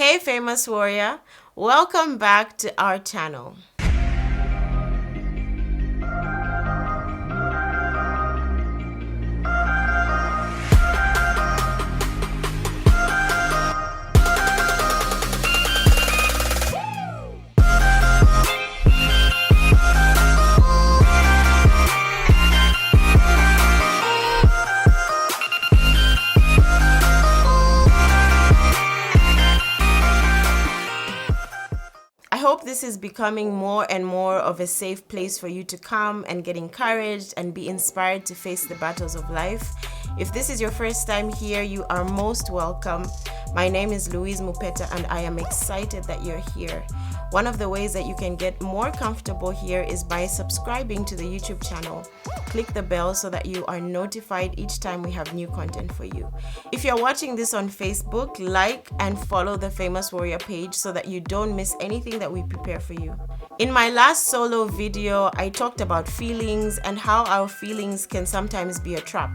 Hey famous warrior, welcome back to our channel. I hope this is becoming more and more of a safe place for you to come and get encouraged and be inspired to face the battles of life. If this is your first time here, you are most welcome. My name is Louise and I am excited that you're here. One of the ways that you can get more comfortable here is by subscribing to the YouTube channel. Click the bell so that you are notified each time we have new content for you. If you're watching this on Facebook, like and follow the Famous Warrior page so that you don't miss anything that we prepare for you. In my last solo video, I talked about feelings and how our feelings can sometimes be a trap.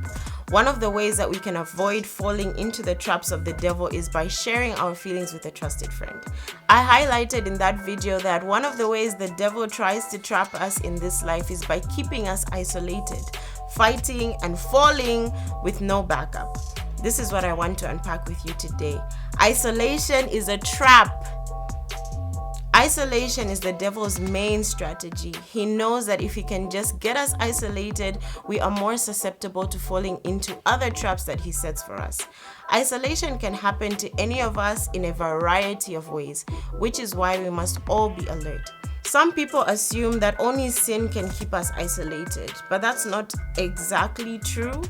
One of the ways that we can avoid falling into the traps of the devil is by sharing our feelings with a trusted friend. I highlighted in that video that one of the ways the devil tries to trap us in this life is by keeping us isolated, fighting and falling with no backup. This is what I want to unpack with you today. Isolation is a trap. Isolation is the devil's main strategy. He knows that if he can just get us isolated, we are more susceptible to falling into other traps that he sets for us. Isolation can happen to any of us in a variety of ways, which is why we must all be alert. Some people assume that only sin can keep us isolated, but that's not exactly true.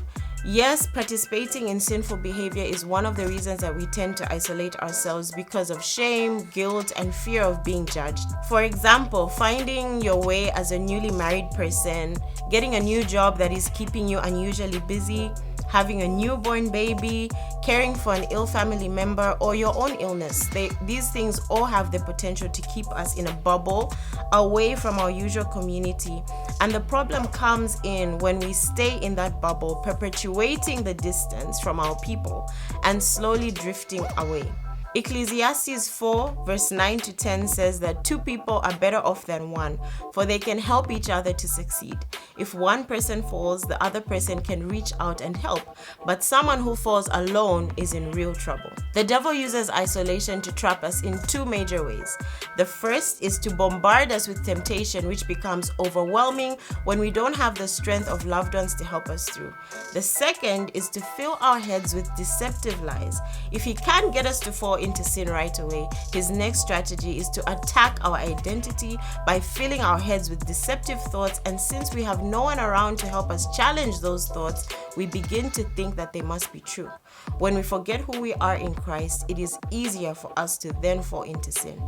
Yes, participating in sinful behavior is one of the reasons that we tend to isolate ourselves because of shame, guilt, and fear of being judged. For example, finding your way as a newly married person, getting a new job that is keeping you unusually busy, having a newborn baby, caring for an ill family member, or your own illness. These things all have the potential to keep us in a bubble away from our usual community. And the problem comes in when we stay in that bubble, perpetuating the distance from our people and slowly drifting away. Ecclesiastes 4 verse 9 to 10 says that two people are better off than one, for they can help each other to succeed. If one person falls, the other person can reach out and help, but someone who falls alone is in real trouble. The devil uses isolation to trap us in two major ways. The first is to bombard us with temptation, which becomes overwhelming when we don't have the strength of loved ones to help us through. The second is to fill our heads with deceptive lies. If he can't get us to fall into sin right away, his next strategy is to attack our identity by filling our heads with deceptive thoughts, and since we have no one around to help us challenge those thoughts, we begin to think that they must be true. When we forget who we are in Christ, it is easier for us to then fall into sin.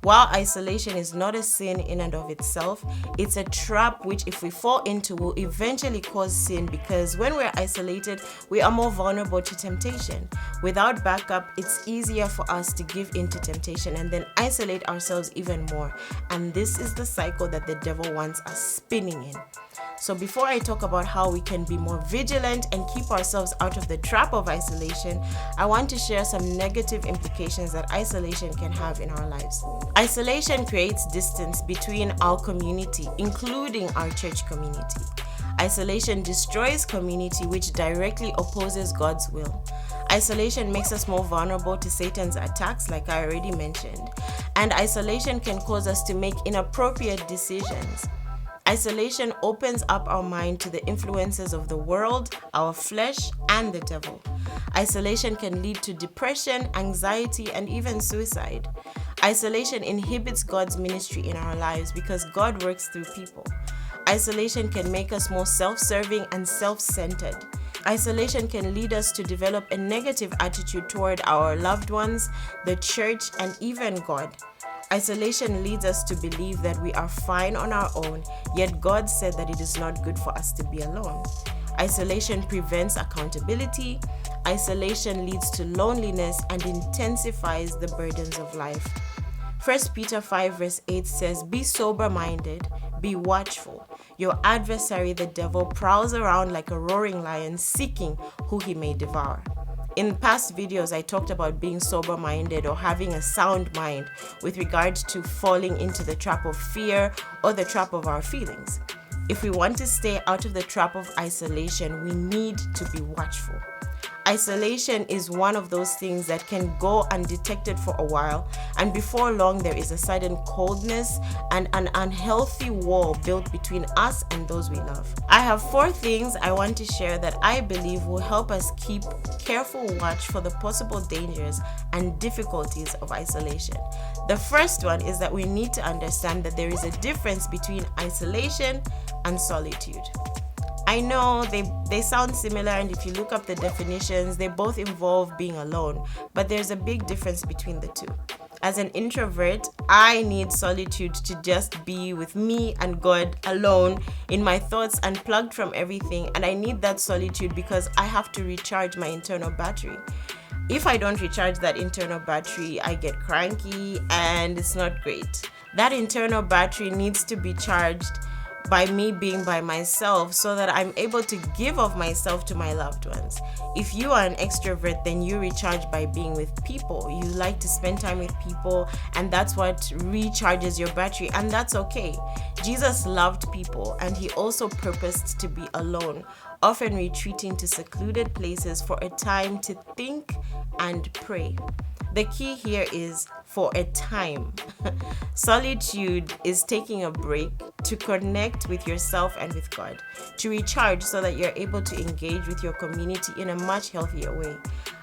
While isolation is not a sin in and of itself, it's a trap which, if we fall into, will eventually cause sin, because when we're isolated, we are more vulnerable to temptation. Without backup, it's easier for us to give in to temptation and then isolate ourselves even more. And this is the cycle that the devil wants us spinning in. So before I talk about how we can be more vigilant and keep ourselves out of the trap of isolation, I want to share some negative implications that isolation can have in our lives. Isolation creates distance between our community, including our church community. Isolation destroys community, which directly opposes God's will. Isolation makes us more vulnerable to Satan's attacks, like I already mentioned. And isolation can cause us to make inappropriate decisions. Isolation opens up our mind to the influences of the world, our flesh, and the devil. Isolation can lead to depression, anxiety, and even suicide. Isolation inhibits God's ministry in our lives because God works through people. Isolation can make us more self-serving and self-centered. Isolation can lead us to develop a negative attitude toward our loved ones, the church, and even God. Isolation leads us to believe that we are fine on our own, yet God said that it is not good for us to be alone. Isolation prevents accountability. Isolation leads to loneliness and intensifies the burdens of life. 1 Peter 5 verse 8 says, "Be sober-minded, be watchful. Your adversary, the devil, prowls around like a roaring lion, seeking who he may devour." In past videos, I talked about being sober-minded or having a sound mind with regards to falling into the trap of fear or the trap of our feelings. If we want to stay out of the trap of isolation, we need to be watchful. Isolation is one of those things that can go undetected for a while, and before long there is a sudden coldness and an unhealthy wall built between us and those we love. I have 4 things I want to share that I believe will help us keep careful watch for the possible dangers and difficulties of isolation. The first one is that we need to understand that there is a difference between isolation and solitude. I know they sound similar, and if you look up the definitions, they both involve being alone, but there's a big difference between the two. As an introvert, I need solitude to just be with me and God alone in my thoughts, unplugged from everything, and I need that solitude because I have to recharge my internal battery. If I don't recharge that internal battery, I get cranky and it's not great. That internal battery needs to be charged by me being by myself so that I'm able to give of myself to my loved ones. If you are an extrovert, then you recharge by being with people. You like to spend time with people, and that's what recharges your battery, and that's okay. Jesus loved people, and he also purposed to be alone, often retreating to secluded places for a time to think and pray. The key here is for a time. Solitude is taking a break to connect with yourself and with God, to recharge so that you're able to engage with your community in a much healthier way.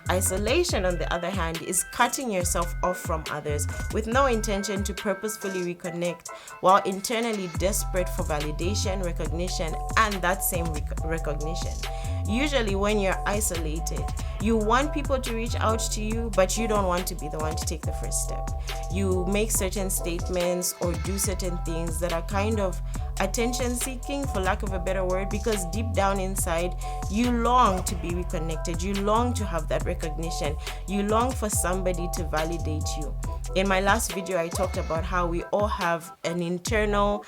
Isolation, on the other hand, is cutting yourself off from others with no intention to purposefully reconnect, while internally desperate for validation, recognition, and that same recognition. Usually when you're isolated, you want people to reach out to you, but you don't want to be the one to take the first step. You make certain statements or do certain things that are kind of attention seeking, for lack of a better word, because deep down inside you long to be reconnected, you long to have that recognition, you long for somebody to validate you. In my last video, I talked about how we all have an internal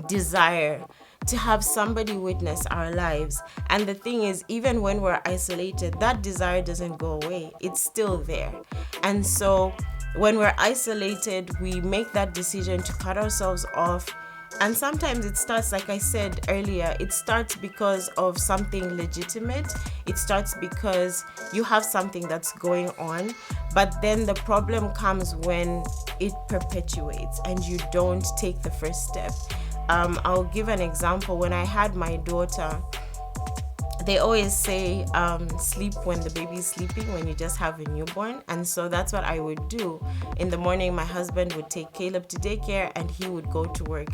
desire to have somebody witness our lives, and the thing is, even when we're isolated, that desire doesn't go away, it's still there. And so when we're isolated, we make that decision to cut ourselves off. And sometimes it starts, like I said earlier, it starts because of something legitimate. It starts because you have something that's going on. But then the problem comes when it perpetuates and you don't take the first step. I'll give an example. When I had my daughter, they always say sleep when the baby is sleeping, when you just have a newborn. And so that's what I would do. In the morning, my husband would take Caleb to daycare and he would go to work.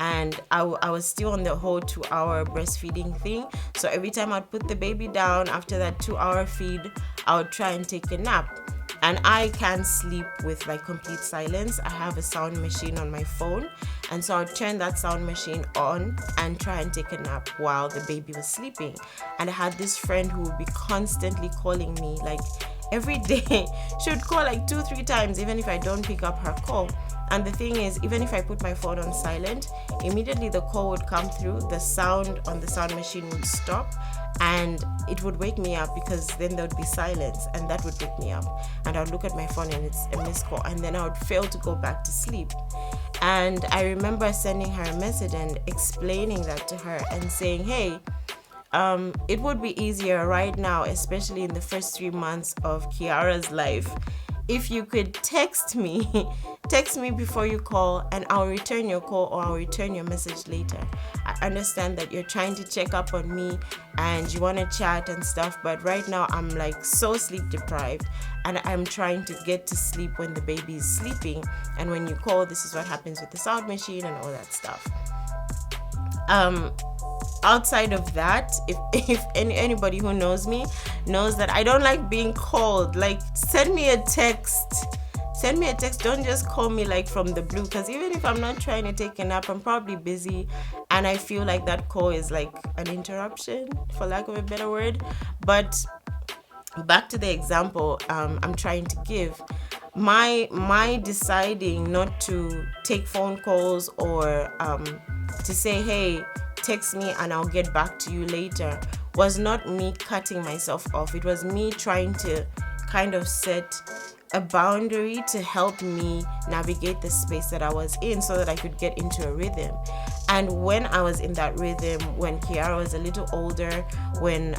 And I was still on the whole 2-hour breastfeeding thing. So every time I'd put the baby down after that 2-hour feed, I would try and take a nap. And I can't sleep with like complete silence. I have a sound machine on my phone, and so I'll turn that sound machine on and try and take a nap while the baby was sleeping. And I had this friend who would be constantly calling me, like every day. She would call like 2-3 times, even if I don't pick up her call. And the thing is, even if I put my phone on silent, immediately the call would come through, the sound on the sound machine would stop, and it would wake me up, because then there would be silence and that would wake me up. And I would look at my phone and it's a missed call, and then I would fail to go back to sleep. And I remember sending her a message and explaining that to her and saying, hey, it would be easier right now, especially in the first 3 months of Kiara's life, if you could text me before you call, and I'll return your call or I'll return your message later. I understand that you're trying to check up on me and you want to chat and stuff, but right now I'm like so sleep deprived and I'm trying to get to sleep when the baby is sleeping. And when you call, this is what happens with the sound machine and all that stuff. Outside of that, if anybody who knows me knows that I don't like being called. Like, send me a text. Don't just call me like from the blue, because even if I'm not trying to take a nap, I'm probably busy and I feel like that call is like an interruption, for lack of a better word. But back to the example I'm trying to give. My deciding not to take phone calls or to say, hey, text me and I'll get back to you later, was not me cutting myself off. It was me trying to kind of set a boundary to help me navigate the space that I was in so that I could get into a rhythm. And when I was in that rhythm, when Kiara was a little older, when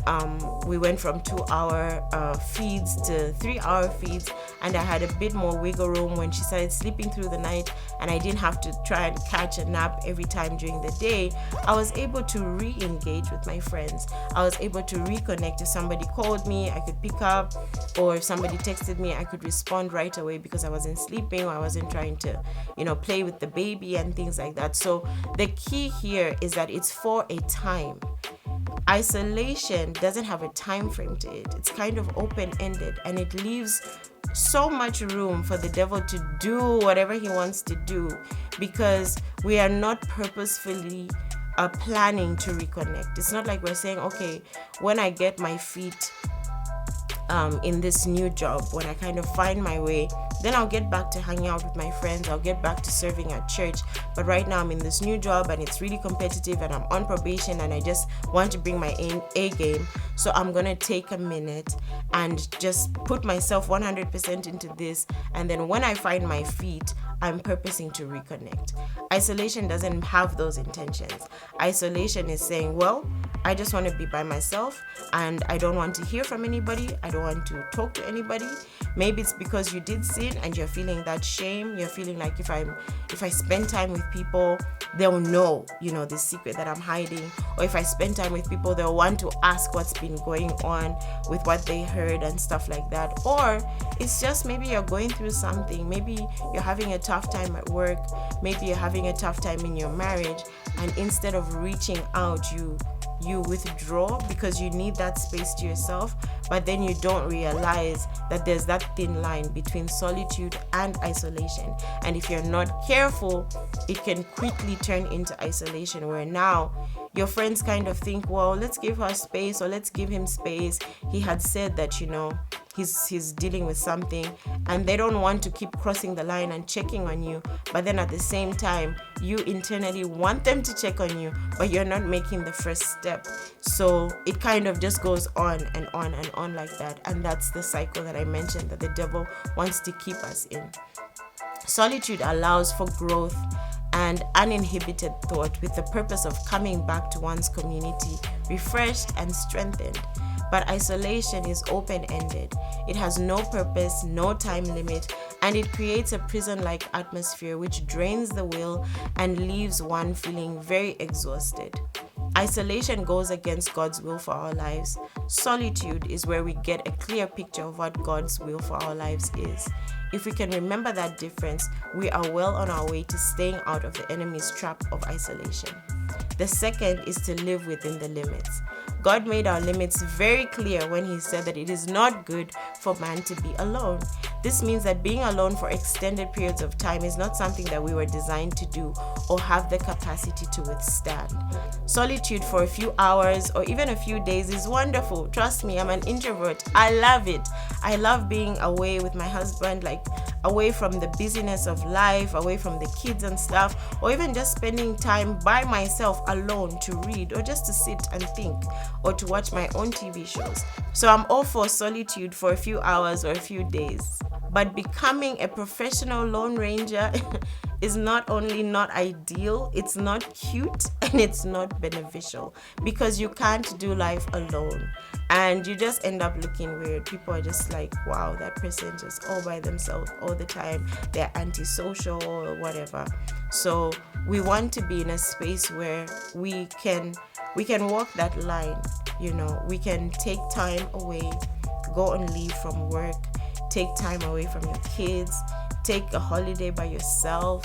we went from 2-hour feeds to 3-hour feeds, and I had a bit more wiggle room when she started sleeping through the night and I didn't have to try and catch a nap every time during the day, I was able to re-engage with my friends. I was able to reconnect. If somebody called me, I could pick up, or if somebody texted me, I could respond right away because I wasn't sleeping or I wasn't trying to, play with the baby and things like that. So the key here is that it's for a time. Isolation doesn't have a time frame to it. It's kind of open-ended, and it leaves so much room for the devil to do whatever he wants to do, because we are not purposefully planning to reconnect. It's not like we're saying, okay, when I get my feet in this new job, when I kind of find my way, then I'll get back to hanging out with my friends, I'll get back to serving at church. But right now I'm in this new job and it's really competitive and I'm on probation and I just want to bring my A game. So I'm gonna take a minute and just put myself 100% into this, and then when I find my feet, I'm purposing to reconnect. Isolation doesn't have those intentions. Isolation is saying, well, I just want to be by myself and I don't want to hear from anybody. I don't want to talk to anybody. Maybe it's because you did sin and you're feeling that shame. You're feeling like if I spend time with people, they'll know, the secret that I'm hiding. Or if I spend time with people, they'll want to ask what's been going on with what they heard and stuff like that. Or it's just maybe you're going through something. Maybe you're having a tough time at work. Maybe you're having a tough time in your marriage. And instead of reaching out, you withdraw because you need that space to yourself, but then you don't realize that there's that thin line between solitude and isolation. And if you're not careful, it can quickly turn into isolation, where now your friends kind of think, well, let's give her space, or let's give him space. He had said that, he's dealing with something, and they don't want to keep crossing the line and checking on you. But then at the same time, you internally want them to check on you, but you're not making the first step. So it kind of just goes on and on and on like that. And that's the cycle that I mentioned that the devil wants to keep us in. Solitude allows for growth and uninhibited thought, with the purpose of coming back to one's community refreshed and strengthened. But isolation is open-ended. It has no purpose, no time limit, and it creates a prison-like atmosphere which drains the will and leaves one feeling very exhausted. Isolation goes against God's will for our lives. Solitude is where we get a clear picture of what God's will for our lives is. If we can remember that difference, we are well on our way to staying out of the enemy's trap of isolation. The second is to live within the limits. God made our limits very clear when he said that it is not good for man to be alone. This means that being alone for extended periods of time is not something that we were designed to do or have the capacity to withstand. Solitude for a few hours or even a few days is wonderful. Trust me, I'm an introvert. I love it. I love being away with my husband, like away from the busyness of life, away from the kids and stuff, or even just spending time by myself alone to read or just to sit and think or to watch my own TV shows. So I'm all for solitude for a few hours or a few days. But becoming a professional Lone Ranger is not only not ideal, it's not cute, and it's not beneficial, because you can't do life alone. And you just end up looking weird. People are just like, wow, that person just all by themselves all the time. They're antisocial or whatever. So we want to be in a space where we can walk that line. We can take time away, go on leave from work, take time away from your kids, take a holiday by yourself,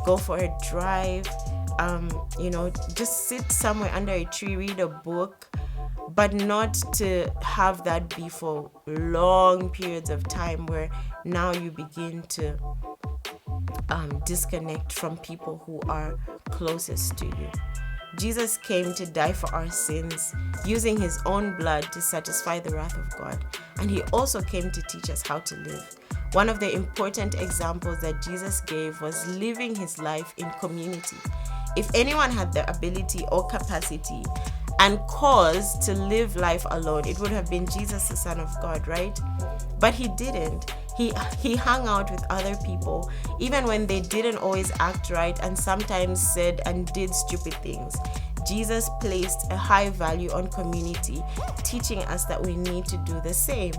go for a drive, just sit somewhere under a tree, read a book, but not to have that be for long periods of time where now you begin to disconnect from people who are closest to you. Jesus came to die for our sins, using his own blood to satisfy the wrath of God. And he also came to teach us how to live. One of the important examples that Jesus gave was living his life in community. If anyone had the ability or capacity and cause to live life alone. It would have been Jesus, the Son of God, right? But he didn't. He hung out with other people, even when they didn't always act right and sometimes said and did stupid things. Jesus placed a high value on community, teaching us that we need to do the same.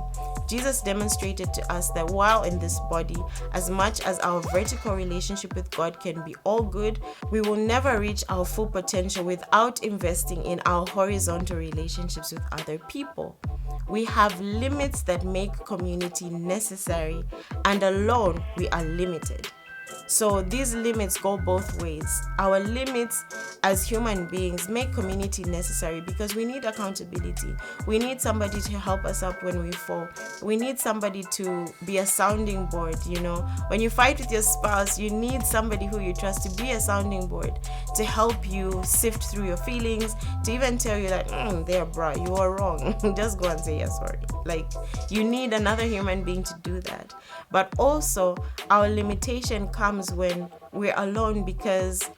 Jesus demonstrated to us that while in this body, as much as our vertical relationship with God can be all good, we will never reach our full potential without investing in our horizontal relationships with other people. We have limits that make community necessary, and alone we are limited. So these limits go both ways. Our limits as human beings make community necessary because we need accountability. We need somebody to help us up when we fall. We need somebody to be a sounding board, When you fight with your spouse, you need somebody who you trust to be a sounding board, to help you sift through your feelings, to even tell you that, there, bro, you are wrong. Just go and say, yes, sorry. You need another human being to do that. But also, our limitation comes when we're alone, because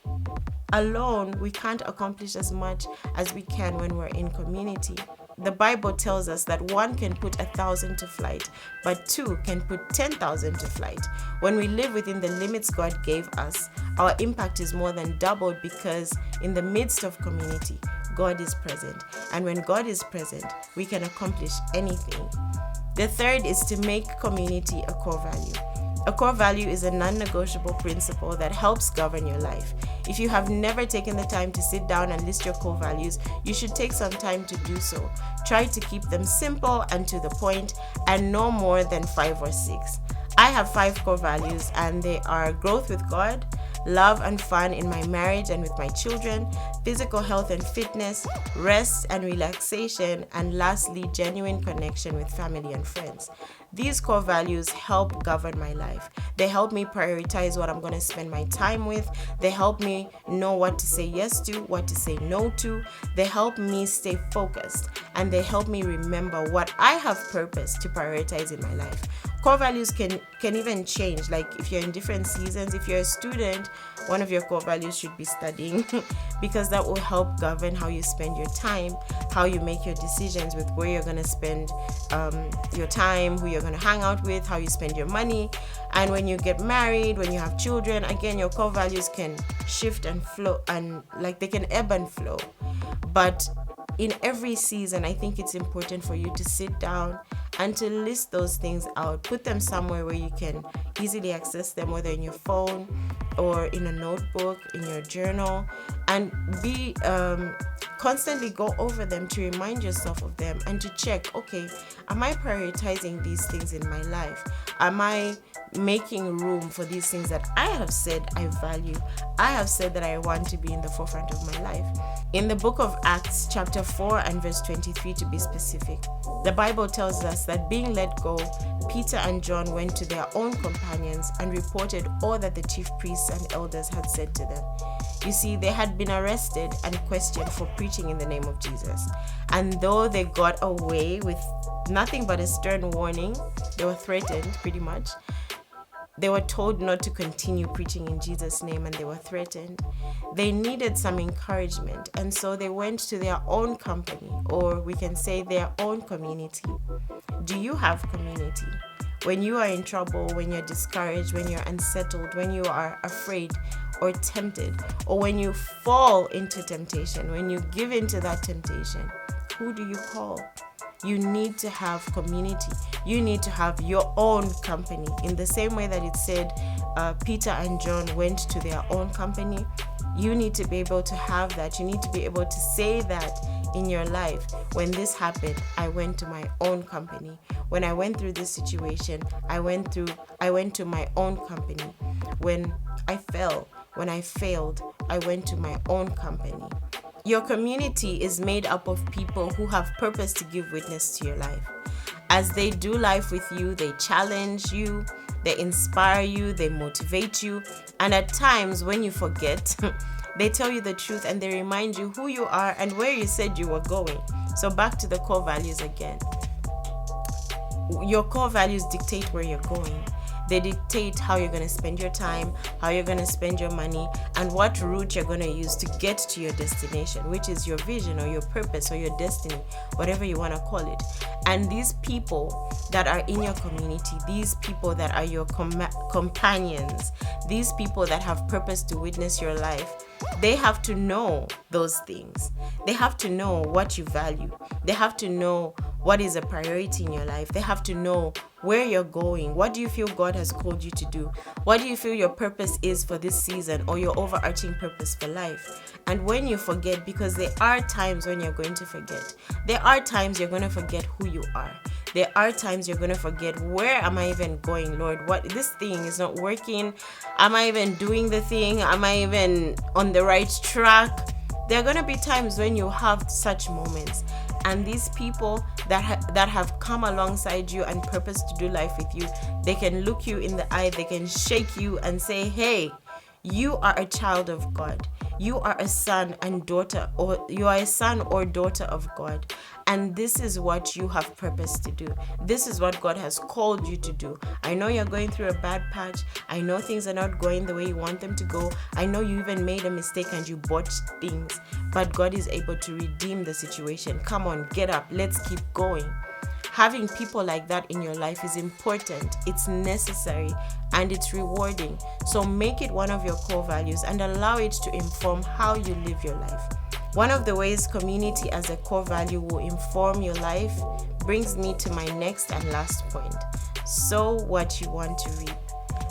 alone we can't accomplish as much as we can when we're in community. The Bible tells us that one can put 1,000 to flight, but two can put 10,000 to flight. When we live within the limits God gave us, our impact is more than doubled, because in the midst of community, God is present. And when God is present, we can accomplish anything. The third is to make community a core value. A core value is a non-negotiable principle that helps govern your life. If you have never taken the time to sit down and list your core values, you should take some time to do so. Try to keep them simple and to the point, and no more than 5 or 6. I have 5 core values, and they are growth with God, love and fun in my marriage and with my children, physical health and fitness, rest and relaxation, and lastly, genuine connection with family and friends. These core values help govern my life. They help me prioritize what I'm going to spend my time with. They help me know what to say yes to, what to say no to. They help me stay focused, and they help me remember what I have purpose to prioritize in my life. Core values can even change, like if you're in different seasons. If you're a student, one of your core values should be studying because that will help govern how you spend your time, how you make your decisions with where you're going to spend your time, who you're going to hang out with, how you spend your money. And when you get married, when you have children, again, your core values can shift and flow, and they can ebb and flow. But in every season, I think it's important for you to sit down and to list those things out. Put them somewhere where you can easily access them, whether in your phone or in a notebook, in your journal, and be constantly go over them to remind yourself of them and to check, okay, am I prioritizing these things in my life? Am I making room for these things that I have said I value? I have said that I want to be in the forefront of my life. In the book of Acts, chapter 4 and verse 23 to be specific, the Bible tells us that being let go, Peter and John went to their own companions and reported all that the chief priests and elders had said to them. You see, they had been arrested and questioned for preaching in the name of Jesus. And though they got away with nothing but a stern warning, they were threatened pretty much. They were told not to continue preaching in Jesus' name, and they were threatened. They needed some encouragement, and so they went to their own company, or we can say their own community. Do you have community? When you are in trouble, when you're discouraged, when you're unsettled, when you are afraid or tempted, or when you fall into temptation, when you give into that temptation, who do you call? You need to have community. You need to have your own company. In the same way that it said Peter and John went to their own company, you need to be able to have that. You need to be able to say that in your life. When this happened, I went to my own company. When I went through this situation, I went to my own company. When I fell, when I failed, I went to my own company. Your community is made up of people who have purpose to give witness to your life. As they do life with you, they challenge you, they inspire you, they motivate you, and at times when you forget, they tell you the truth and they remind you who you are and where you said you were going. So back to the core values again. Your core values dictate where you're going. They dictate how you're going to spend your time, how you're going to spend your money, and what route you're going to use to get to your destination, which is your vision or your purpose or your destiny, whatever you want to call it. And these people that are in your community, these people that are your companions, these people that have purpose to witness your life, they have to know those things. They have to know what you value. They have to know what is a priority in your life. They have to know where you're going. What do you feel God has called you to do? What do you feel your purpose is for this season, or your overarching purpose for life? And when you forget, because there are times when you're going to forget. There are times you're going to forget who you are. There are times you're going to forget, where am I even going, Lord? What, this thing is not working. Am I even doing the thing? Am I even on the right track? There are going to be times when you have such moments. And these people that have come alongside you and purpose to do life with you, they can look you in the eye, they can shake you and say, hey, you are a child of God. You are a son and daughter, or you are a son or daughter of God. And this is what you have purpose to do. This is what God has called you to do. I know you're going through a bad patch. I know things are not going the way you want them to go. I know you even made a mistake and you botched things. But God is able to redeem the situation. Come on, get up. Let's keep going. Having people like that in your life is important, it's necessary, and it's rewarding. So make it one of your core values and allow it to inform how you live your life. One of the ways community as a core value will inform your life brings me to my next and last point. Sow what you want to reap.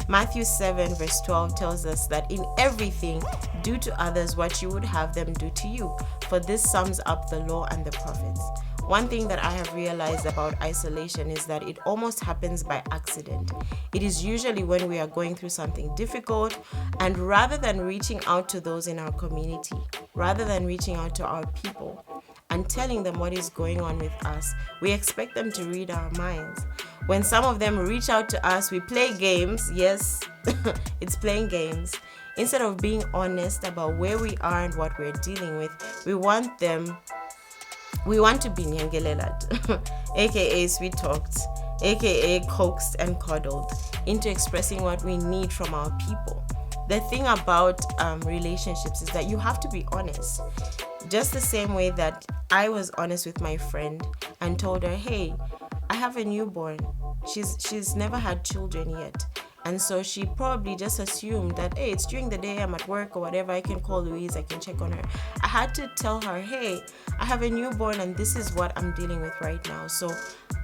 Matthew 7 verse 12 tells us that in everything, do to others what you would have them do to you, for this sums up the law and the prophets. One thing that I have realized about isolation is that it almost happens by accident. It is usually when we are going through something difficult, and rather than reaching out to those in our community, rather than reaching out to our people and telling them what is going on with us, we expect them to read our minds. When some of them reach out to us, we play games. Yes, it's playing games. Instead of being honest about where we are and what we're dealing with, we want to be nyangelelad, aka sweet talked, aka coaxed and coddled into expressing what we need from our people. The thing about relationships is that you have to be honest. Just the same way that I was honest with my friend and told her, hey, I have a newborn. She's never had children yet. And so she probably just assumed that, hey, it's during the day, I'm at work or whatever, I can call Louise, I can check on her. I had to tell her, hey, I have a newborn and this is what I'm dealing with right now. So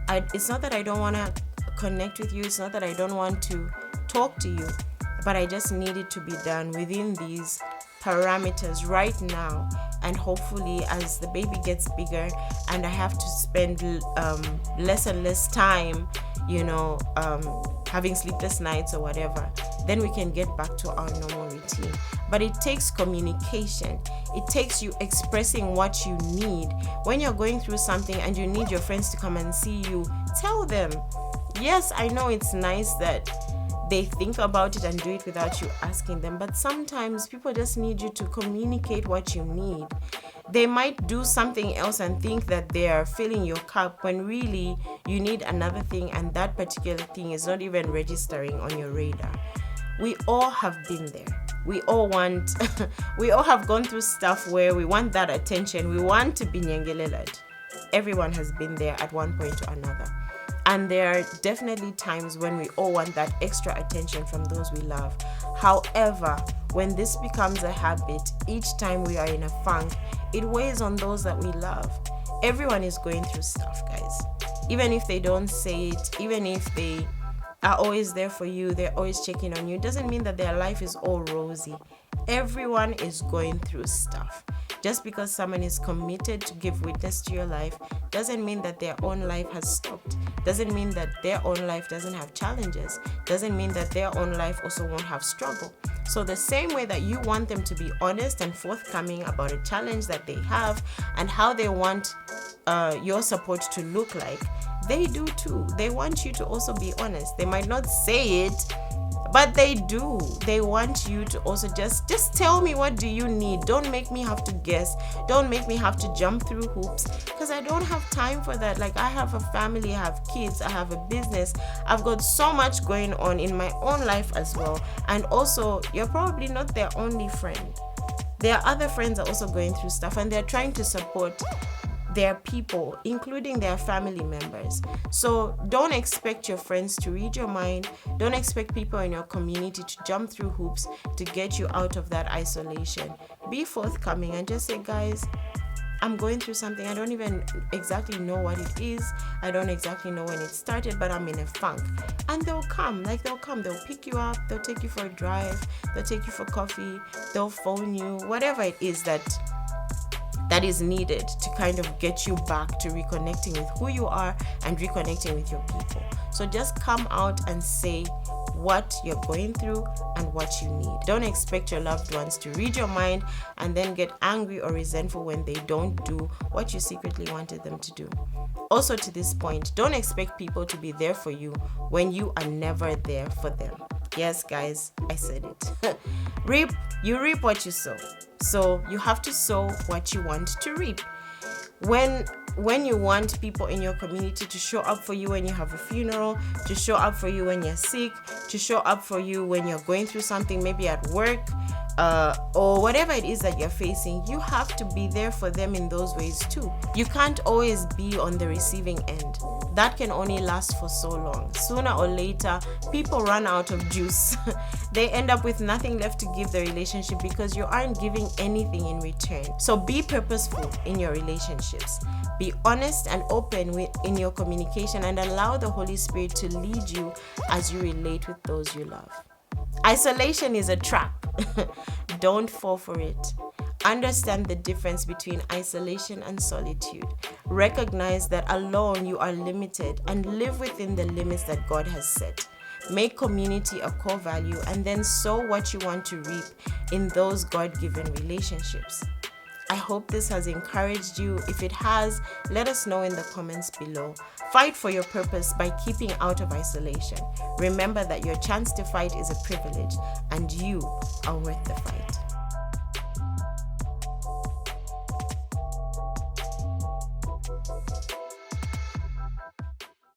it's not that I don't want to connect with you. It's not that I don't want to talk to you, but I just need it to be done within these parameters right now. And hopefully as the baby gets bigger and I have to spend less and less time, having sleepless nights or whatever, then we can get back to our normal routine. But it takes communication. It takes you expressing what you need. When you're going through something and you need your friends to come and see you, tell them. Yes, I know it's nice that they think about it and do it without you asking them, but sometimes people just need you to communicate what you need. They might do something else and think that they are filling your cup when really you need another thing, and that particular thing is not even registering on your radar. We all have been there. We all have gone through stuff where we want that attention. We want to be nyangelelad. Everyone has been there at one point or another. And there are definitely times when we all want that extra attention from those we love. However, when this becomes a habit, each time we are in a funk, it weighs on those that we love. Everyone is going through stuff, guys. Even if they don't say it, even if they are always there for you, they're always checking on you, it doesn't mean that their life is all rosy. Everyone is going through stuff. Just because someone is committed to give witness to your life doesn't mean that their own life has stopped. Doesn't mean that their own life doesn't have challenges. Doesn't mean that their own life also won't have struggle. So the same way that you want them to be honest and forthcoming about a challenge that they have and how they want your support to look like, they do too. They want you to also be honest. They might not say it, But they do. They want you to also just tell me, what do you need? Don't make me have to guess. Don't make me have to jump through hoops, because I don't have time for that. Like, I have a family, I have kids, I have a business. I've got so much going on in my own life as well. And also, you're probably not their only friend. There are other friends that are also going through stuff, and they're trying to support their people, including their family members. So don't expect your friends to read your mind. Don't expect people in your community to jump through hoops to get you out of that isolation. Be forthcoming and just say, guys, I'm going through something. I don't even exactly know what it is. I don't exactly know when it started, but I'm in a funk. And they'll come. They'll pick you up. They'll take you for a drive. They'll take you for coffee. They'll phone you. Whatever it is that is needed to kind of get you back to reconnecting with who you are and reconnecting with your people. So just come out and say what you're going through and what you need. Don't expect your loved ones to read your mind and then get angry or resentful when they don't do what you secretly wanted them to do. Also, to this point, don't expect people to be there for you when you are never there for them. Yes, guys, I said it. You reap what you sow. So you have to sow what you want to reap. When you want people in your community to show up for you when you have a funeral, to show up for you when you're sick, to show up for you when you're going through something, maybe at work, or whatever it is that you're facing, you have to be there for them in those ways too. You can't always be on the receiving end. That can only last for so long. Sooner or later, people run out of juice. They end up with nothing left to give the relationship because you aren't giving anything in return. So be purposeful in your relationships. Be honest and open in your communication, and allow the Holy Spirit to lead you as you relate with those you love. Isolation is a trap. Don't fall for it. Understand the difference between isolation and solitude. Recognize that alone you are limited, and live within the limits that God has set. Make community a core value, and then sow what you want to reap in those God-given relationships. I hope this has encouraged you. If it has, let us know in the comments below. Fight for your purpose by keeping out of isolation. Remember that your chance to fight is a privilege, and you are worth the fight.